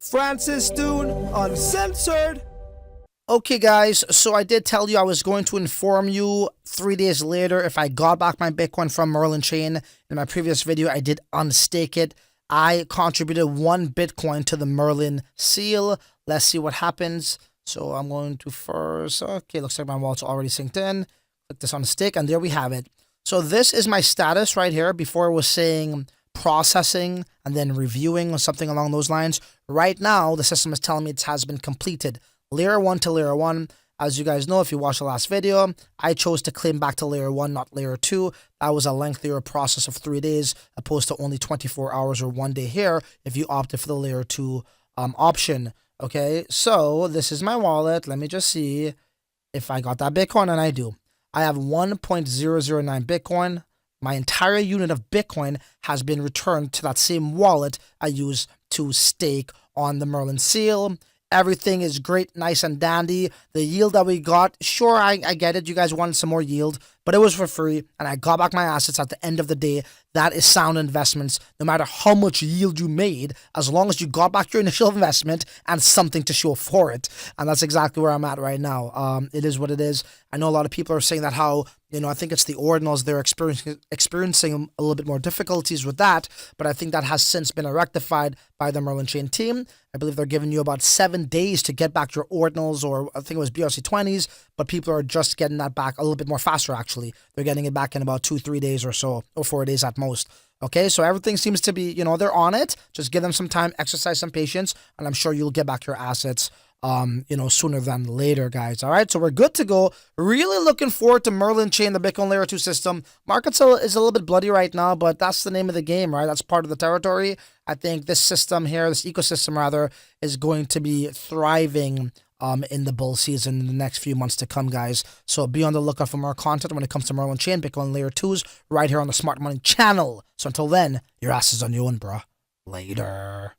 Francis Dhun Uncensored. Okay guys, so I did tell you I was going to inform you 3 days later if I got back my Bitcoin from Merlin Chain. In my previous video, I did unstake it. I contributed 1 Bitcoin to the Merlin seal. Let's see what happens. So I'm going to first, okay, looks like my wallet's already synced in. Click this unstake and there we have it. So this is my status right here. Before it was saying processing and then reviewing or something along those lines. Right now, the system is telling me it has been completed. Layer 1 to Layer 1. As you guys know, if you watched the last video, I chose to claim back to Layer 1, not Layer 2. That was a lengthier process of 3 days, opposed to only 24 hours or 1 day here if you opted for the Layer 2 option. Okay, so this is my wallet. Let me just see if I got that Bitcoin, and I do. I have 1.009 Bitcoin. My entire unit of Bitcoin has been returned to that same wallet I used to stake on the Merlin seal. Everything is great, nice and dandy. The yield that we got, sure, I get it. You guys wanted some more yield, but it was for free, and I got back my assets at the end of the day. That is sound investments. No matter how much yield you made, as long as you got back your initial investment and something to show for it. And that's exactly where I'm at right now. It is what it is. I know a lot of people are saying that how, I think it's the ordinals, they're experiencing a little bit more difficulties with that, but I think that has since been rectified by the Merlin Chain team. I believe they're giving you about 7 days to get back your ordinals, or I think it was BRC20s, but people are just getting that back a little bit more faster, actually. They're getting it back in about 2-3 days or so, or 4 days at most. Okay, so everything seems to be, they're on it. Just give them some time, exercise some patience, and I'm sure you'll get back your assets sooner than later, guys. All right, so we're good to go. Really looking forward to Merlin Chain, the Bitcoin Layer 2 system. Market is a little bit bloody right now, but that's the name of the game, right? That's part of the territory. I think this system here, this ecosystem rather, is going to be thriving in the bull season in the next few months to come, guys. So be on the lookout for more content when it comes to Merlin Chain, Bitcoin Layer 2s, right here on the Smart Money channel. So until then, your ass is on your own, bruh. Later.